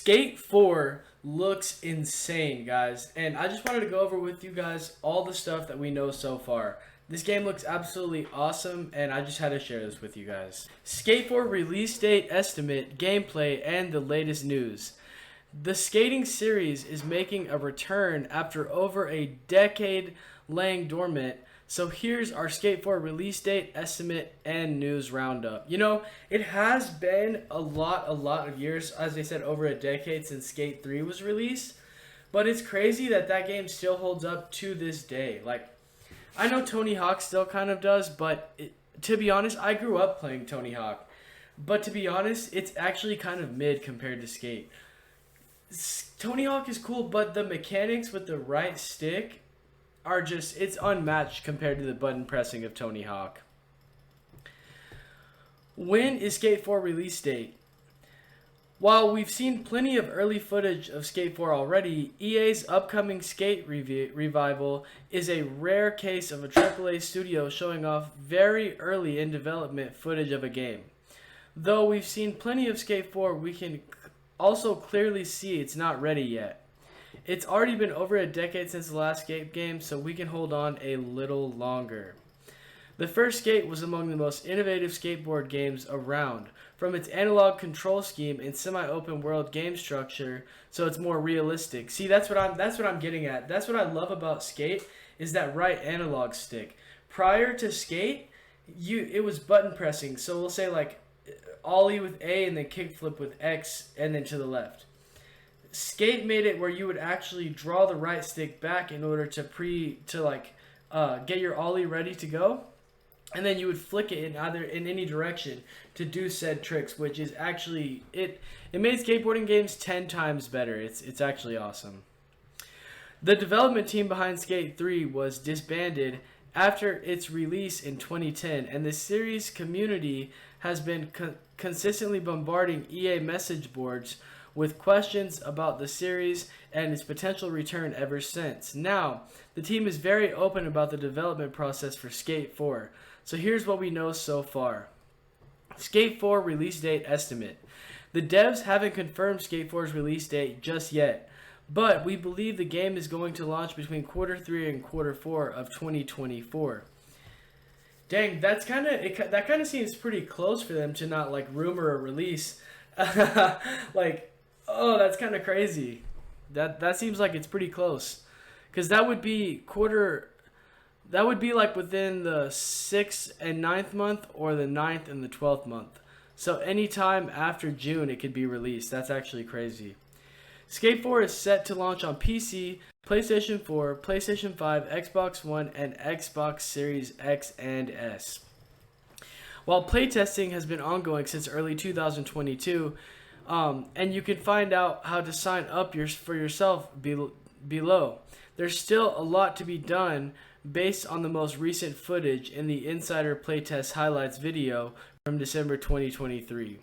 Skate 4 looks insane, guys, and I just wanted to go over with you guys all the stuff that we know so far. This game looks absolutely awesome, and I just had to share this with you guys. Skate 4 release date estimate, gameplay, and the latest news. The skating series is making a return after over a decade laying dormant. So here's our Skate 4 release date, estimate, and news roundup. You know, it has been a lot of years, as I said, over a decade since Skate 3 was released. But it's crazy that that game still holds up to this day. Like, I know Tony Hawk still kind of does, but to be honest, I grew up playing Tony Hawk. But to be honest, it's actually kind of mid compared to Skate. Tony Hawk is cool, but the mechanics with the right stick are just, it's unmatched compared to the button pressing of Tony Hawk. When is Skate 4 release date? While we've seen plenty of early footage of Skate 4 already, EA's upcoming Skate revival is a rare case of a AAA studio showing off very early in development footage of a game. Though we've seen plenty of Skate 4, we can also clearly see it's not ready yet. It's already been over a decade since the last Skate game, so we can hold on a little longer. The first Skate was among the most innovative skateboard games around, from its analog control scheme and semi-open world game structure, so it's more realistic. See, that's what I'm getting at. That's what I love about Skate, is that right analog stick. Prior to Skate, it was button pressing, so we'll say like ollie with A and then kickflip with X and then to the left. Skate made it where you would actually draw the right stick back in order to get your ollie ready to go, and then you would flick it in any direction to do said tricks, which is actually it made skateboarding games 10 times better. It's actually awesome. The development team behind Skate 3 was disbanded after its release in 2010, and the series community has been consistently bombarding EA message boards with questions about the series and its potential return ever since. Now, the team is very open about the development process for Skate 4. So here's what we know so far. Skate 4 release date estimate. The devs haven't confirmed Skate 4's release date just yet, but we believe the game is going to launch between Q3 and Q4 of 2024. Dang, that kind of seems pretty close for them to not like rumor a release. Like, oh, that's kind of crazy. That seems like it's pretty close, because that would be like within the 6th and 9th month, or the 9th and the 12th month. So anytime after June it could be released. That's actually crazy. Skate 4 is set to launch on PC, PlayStation 4, PlayStation 5, Xbox One, and Xbox Series X and S. While playtesting has been ongoing since early 2022, and you can find out how to sign up for yourself below. There's still a lot to be done based on the most recent footage in the Insider Playtest Highlights video from December 2023.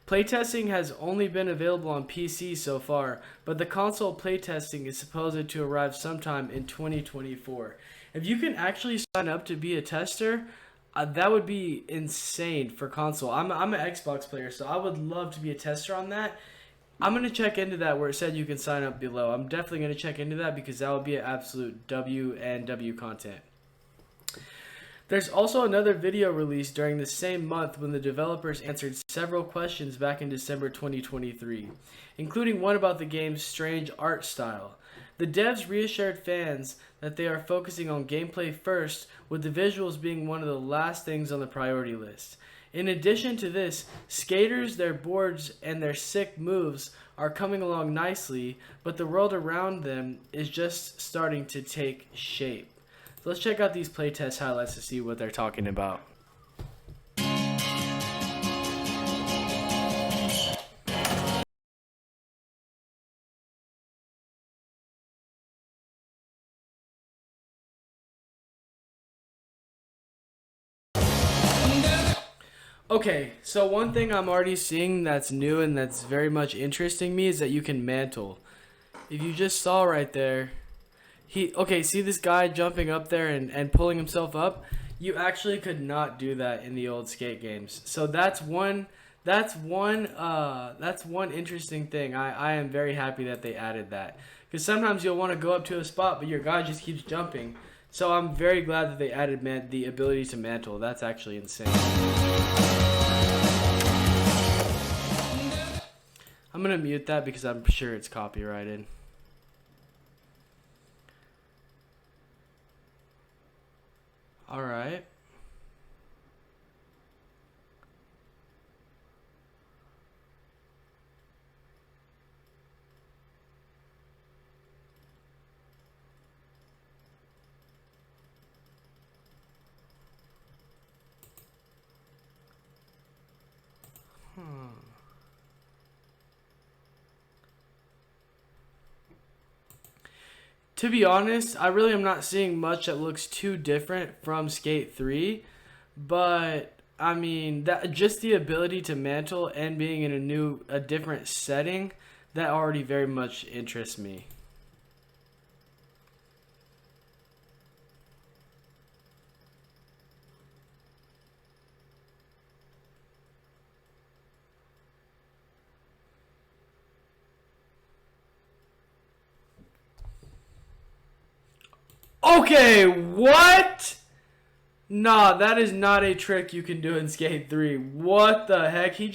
Playtesting has only been available on PC so far, but the console playtesting is supposed to arrive sometime in 2024. If you can actually sign up to be a tester, that would be insane for console. I'm an Xbox player, so I would love to be a tester on that. I'm going to check into that where it said you can sign up below. I'm definitely going to check into that, because that would be an absolute W and W content. There's also another video released during the same month when the developers answered several questions back in December 2023, including one about the game's strange art style. The devs reassured fans that they are focusing on gameplay first, with the visuals being one of the last things on the priority list. In addition to this, skaters, their boards, and their sick moves are coming along nicely, but the world around them is just starting to take shape. So let's check out these playtest highlights to see what they're talking about. Okay, so one thing I'm already seeing that's new and that's very much interesting me is that you can mantle. If you just saw right there, see this guy jumping up there and pulling himself up? You actually could not do that in the old Skate games. So that's one That's one interesting thing. I am very happy that they added that. Because sometimes you'll want to go up to a spot, but your guy just keeps jumping. So I'm very glad that they added the ability to mantle. That's actually insane. I'm going to mute that because I'm sure it's copyrighted. Alright. To be honest, I really am not seeing much that looks too different from Skate 3, but I mean that just the ability to mantle and being in a different setting, that already very much interests me. Okay, what? Nah, that is not a trick you can do in Skate 3. What the heck? He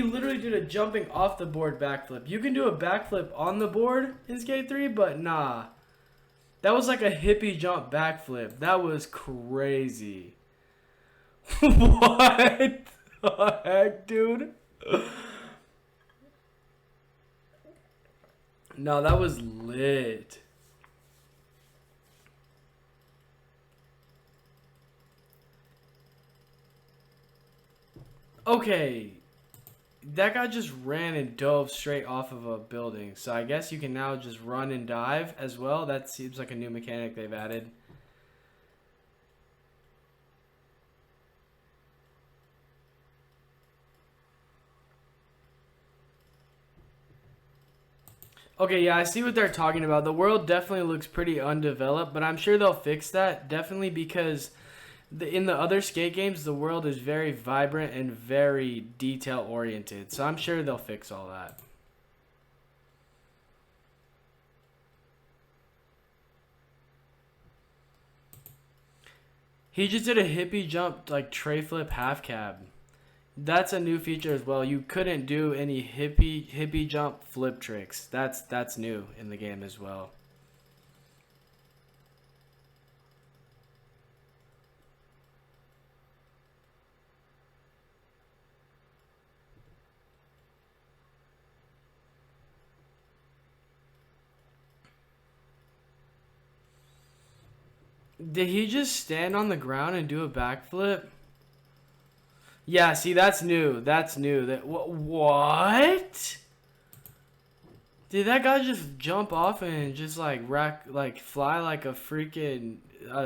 literally did a jumping off the board backflip. You can do a backflip on the board in Skate 3, but nah. That was like a hippie jump backflip. That was crazy. What the heck, dude? No, that was lit. Okay, that guy just ran and dove straight off of a building. So I guess you can now just run and dive as well. That seems like a new mechanic they've added. Okay, yeah, I see what they're talking about. The world definitely looks pretty undeveloped, but I'm sure they'll fix that. Definitely because in the other skate games, the world is very vibrant and very detail oriented. So I'm sure they'll fix all that. He just did a hippie jump, like tray flip half cab. That's a new feature as well. You couldn't do any hippie jump flip tricks. That's new in the game as well. Did he just stand on the ground and do a backflip? Yeah, see, that's new. That's new. What? Did that guy just jump off and just fly like a freaking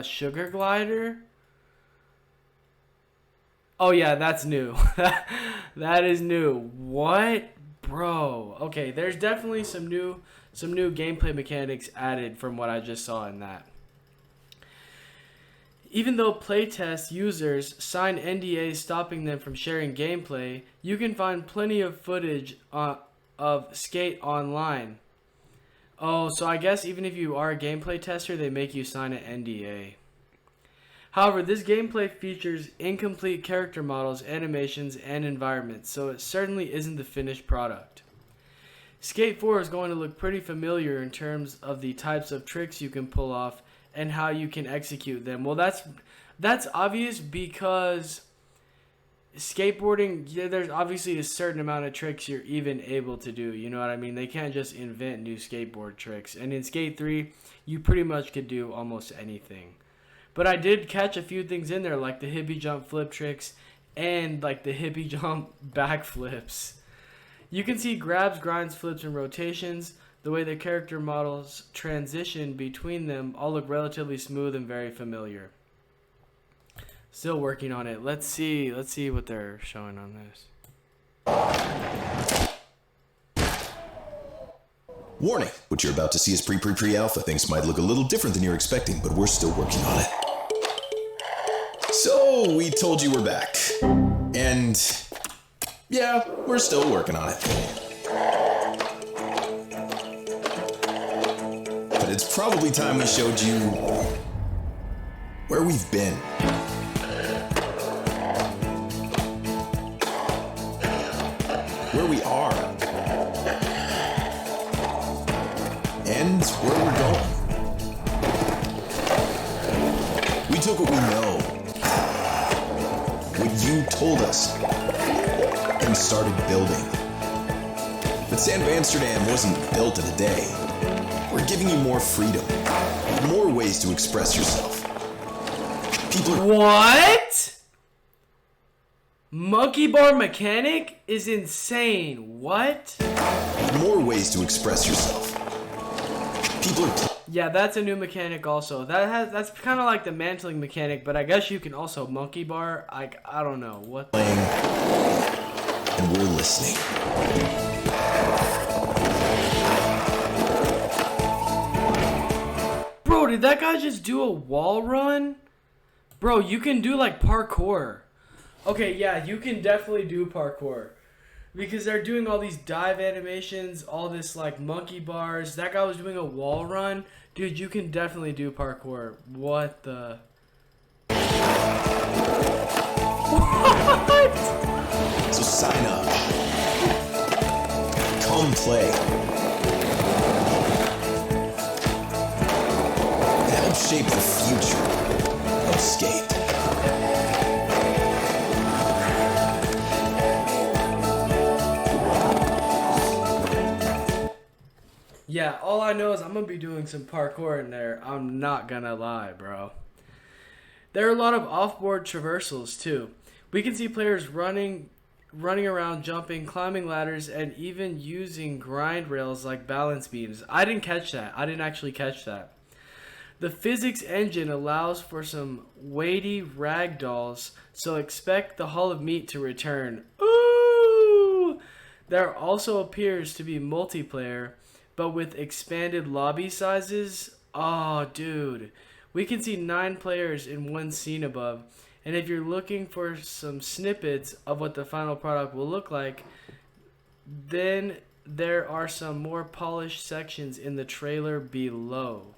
sugar glider? Oh yeah, that's new. That is new. What, bro? Okay, there's definitely some new gameplay mechanics added from what I just saw in that. Even though playtest users sign NDAs stopping them from sharing gameplay, you can find plenty of footage of Skate online. Oh, so I guess even if you are a gameplay tester, they make you sign an NDA. However, this gameplay features incomplete character models, animations, and environments, so it certainly isn't the finished product. Skate 4 is going to look pretty familiar in terms of the types of tricks you can pull off and how you can execute them. Well, that's obvious because skateboarding, yeah, there's obviously a certain amount of tricks you're even able to do. You know what I mean? They can't just invent new skateboard tricks. And in Skate 3, you pretty much could do almost anything. But I did catch a few things in there, like the hippie jump flip tricks and like the hippie jump backflips. You can see grabs, grinds, flips, and rotations. The way the character models transition between them all look relatively smooth and very familiar. Still working on it. Let's see what they're showing on this. Warning, what you're about to see is pre-alpha. Things might look a little different than you're expecting, but we're still working on it. So, we told you we're back. And Yeah, we're still working on it. But it's probably time we showed you where we've been. Where we are. And where we're going. We took what we know, what you told us, and started building. But Sand Amsterdam wasn't built in a day. We're giving you more freedom, more ways to express yourself. People are... What? Monkey bar mechanic is insane. What? More ways to express yourself. People are... Yeah, that's a new mechanic also. That's kind of like the mantling mechanic, but I guess you can also monkey bar. I don't know what. Playing, and we're listening. Bro, did that guy just do a wall run? Bro, you can do like parkour. Okay, yeah, you can definitely do parkour. Because they're doing all these dive animations, all this like monkey bars. That guy was doing a wall run. Dude, you can definitely do parkour. What the... What? So sign up. Come play. And help shape the future of skate. Yeah, all I know is I'm going to be doing some parkour in there. I'm not going to lie, bro. There are a lot of off-board traversals, too. We can see players running around, jumping, climbing ladders, and even using grind rails like balance beams. I didn't catch that. I didn't actually catch that. The physics engine allows for some weighty ragdolls, so expect the Hall of Meat to return. Ooh! There also appears to be multiplayer, but with expanded lobby sizes. Oh, dude. We can see 9 players in one scene above. And if you're looking for some snippets of what the final product will look like, then there are some more polished sections in the trailer below.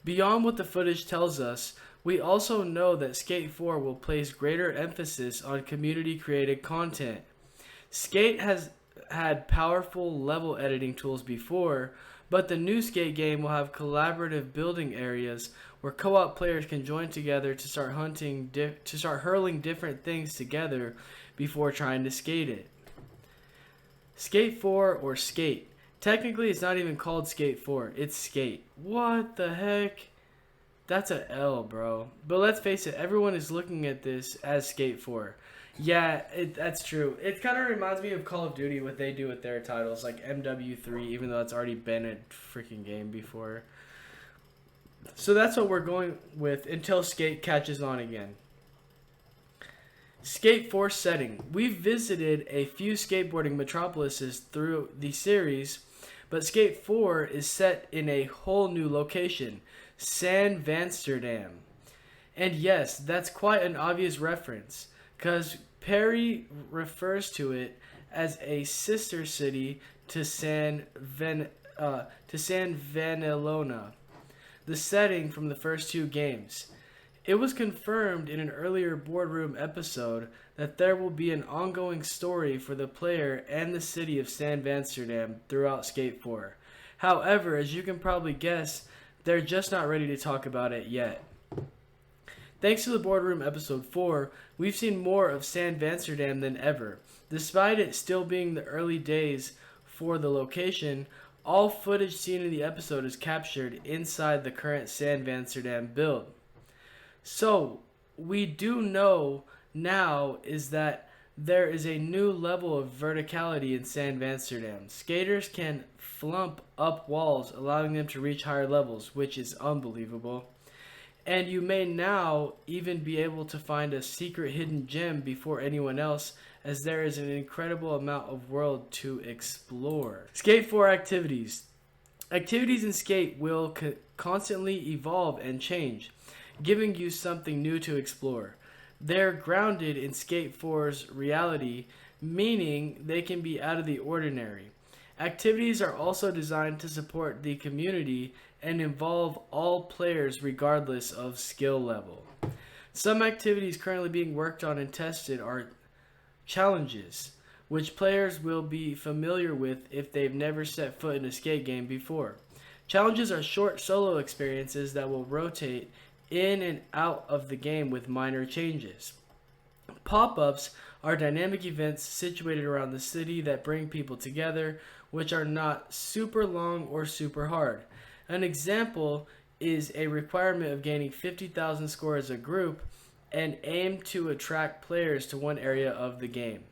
Beyond what the footage tells us, we also know that Skate 4 will place greater emphasis on community-created content. Skate has had powerful level editing tools before, but the new Skate game will have collaborative building areas where co-op players can join together to start hurling different things together before trying to skate it. Skate 4 or Skate. Technically, it's not even called Skate 4. It's Skate. What the heck? That's a L, bro. But let's face it, everyone is looking at this as Skate 4. Yeah, that's true. It kind of reminds me of Call of Duty, what they do with their titles, like MW3, even though it's already been a freaking game before. So that's what we're going with until Skate catches on again. Skate 4 setting. We've visited a few skateboarding metropolises through the series, but Skate 4 is set in a whole new location, Sand Amsterdam. And yes, that's quite an obvious reference, because Perry refers to it as a sister city to San Vanellope, the setting from the first 2 games. It was confirmed in an earlier boardroom episode that there will be an ongoing story for the player and the city of Sand Amsterdam throughout Skate 4. However, as you can probably guess, they're just not ready to talk about it yet. Thanks to the boardroom episode 4, we've seen more of Sand Amsterdam than ever. Despite it still being the early days for the location, all footage seen in the episode is captured inside the current Sand Amsterdam build. So, we do know now is that there is a new level of verticality in Sand Amsterdam. Skaters can flump up walls, allowing them to reach higher levels, which is unbelievable. And you may now even be able to find a secret hidden gem before anyone else, as there is an incredible amount of world to explore. Skate 4 activities. Activities in Skate will constantly evolve and change, giving you something new to explore. They're grounded in Skate 4's reality, meaning they can be out of the ordinary. Activities are also designed to support the community and involve all players regardless of skill level. Some activities currently being worked on and tested are challenges, which players will be familiar with if they've never set foot in a skate game before. Challenges are short solo experiences that will rotate in and out of the game with minor changes. Pop-ups are dynamic events situated around the city that bring people together, which are not super long or super hard. An example is a requirement of gaining 50,000 score as a group and aim to attract players to one area of the game.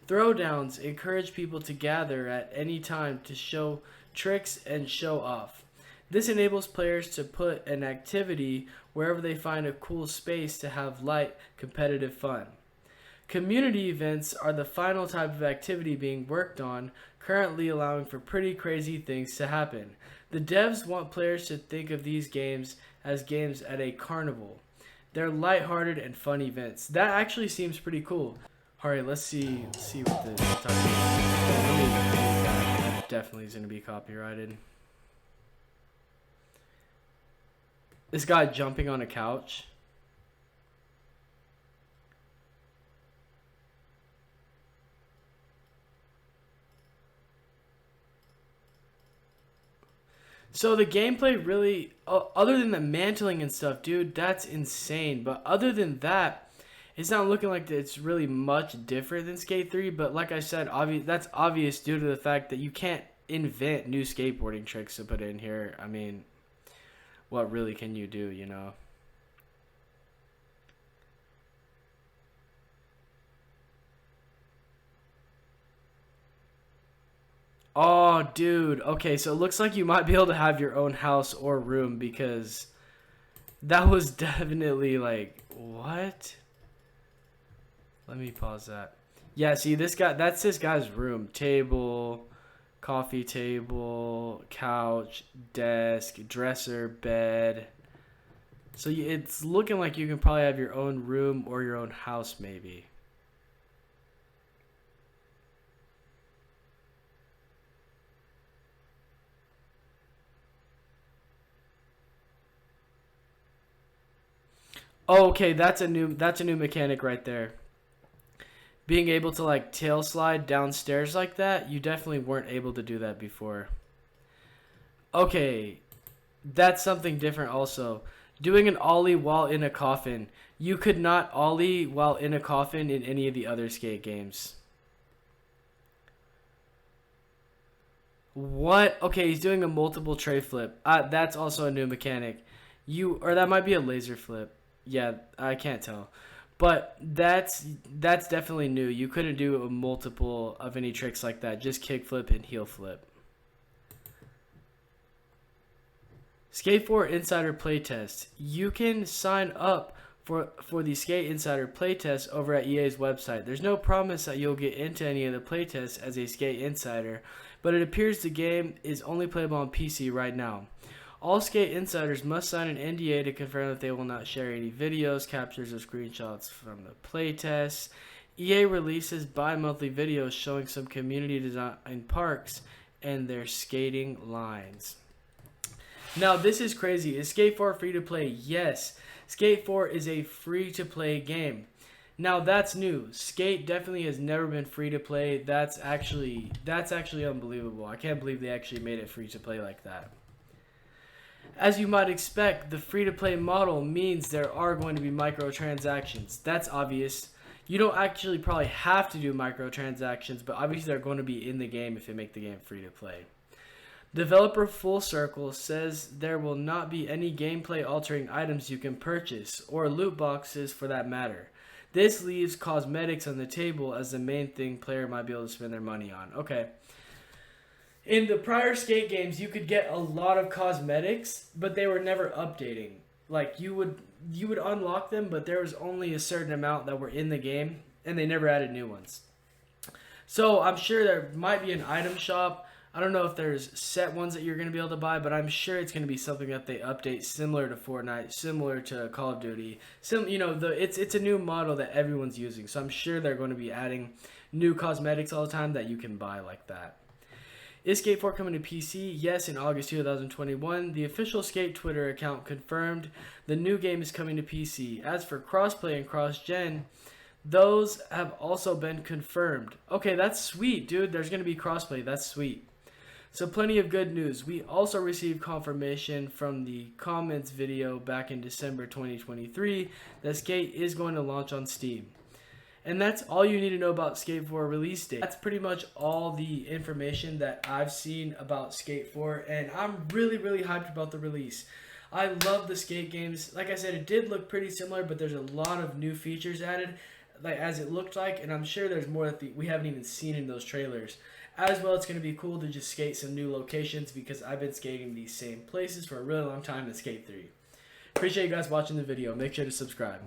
Throwdowns encourage people to gather at any time to show tricks and show off. This enables players to put an activity wherever they find a cool space to have light, competitive fun. Community events are the final type of activity being worked on, currently allowing for pretty crazy things to happen. The devs want players to think of these games as games at a carnival. They're lighthearted and fun events. That actually seems pretty cool. Alright, let's see what the title is. That definitely is going to be copyrighted. This guy jumping on a couch. So the gameplay really, other than the mantling and stuff, dude, that's insane. But other than that, it's not looking like it's really much different than Skate 3. But like I said, that's obvious due to the fact that you can't invent new skateboarding tricks to put in here. I mean, what really can you do, you know? Oh, dude. Okay, so it looks like you might be able to have your own house or room because that was definitely like, what? Let me pause that. Yeah, see this guy, that's this guy's room. Table, coffee table, couch, desk, dresser, bed. So it's looking like you can probably have your own room or your own house maybe. Oh, okay, that's a new mechanic right there. Being able to like tail slide downstairs like that, you definitely weren't able to do that before. Okay, that's something different also. Doing an ollie while in a coffin. You could not ollie while in a coffin in any of the other skate games. What? Okay, he's doing a multiple tray flip. That's also a new mechanic. Or that might be a laser flip. Yeah, I can't tell. But that's definitely new. You couldn't do a multiple of any tricks like that. Just kick flip and heel flip. Skate 4 Insider Playtest. You can sign up for the Skate Insider Playtest over at EA's website. There's no promise that you'll get into any of the playtests as a Skate Insider, but it appears the game is only playable on PC right now. All Skate Insiders must sign an NDA to confirm that they will not share any videos, captures, or screenshots from the playtests. EA releases bi-monthly videos showing some community design parks and their skating lines. Now, this is crazy. Is Skate 4 free to play? Yes. Skate 4 is a free to play game. Now, that's new. Skate definitely has never been free to play. That's actually unbelievable. I can't believe they actually made it free to play like that. As you might expect, the free-to-play model means there are going to be microtransactions. That's obvious. You don't actually probably have to do microtransactions, but obviously they're going to be in the game if they make the game free-to-play. Developer Full Circle says there will not be any gameplay-altering items you can purchase, or loot boxes for that matter. This leaves cosmetics on the table as the main thing player might be able to spend their money on. Okay. In the prior skate games, you could get a lot of cosmetics, but they were never updating. Like you would unlock them, but there was only a certain amount that were in the game, and they never added new ones. So I'm sure there might be an item shop. I don't know if there's set ones that you're going to be able to buy, but I'm sure it's going to be something that they update similar to Fortnite, similar to Call of Duty. It's a new model that everyone's using, so I'm sure they're going to be adding new cosmetics all the time that you can buy like that. Is Skate 4 coming to PC? Yes, in August 2021. The official Skate Twitter account confirmed the new game is coming to PC. As for crossplay and cross-gen, those have also been confirmed. Okay, that's sweet, dude. There's going to be crossplay. That's sweet. So plenty of good news. We also received confirmation from the comments video back in December 2023 that Skate is going to launch on Steam. And that's all you need to know about Skate 4 release date. That's pretty much all the information that I've seen about Skate 4, and I'm really, really hyped about the release. I love the Skate games. Like I said, it did look pretty similar, but there's a lot of new features added, like as it looked like, and I'm sure there's more that we haven't even seen in those trailers. As well, it's going to be cool to just skate some new locations because I've been skating these same places for a really long time in Skate 3. Appreciate you guys watching the video. Make sure to subscribe.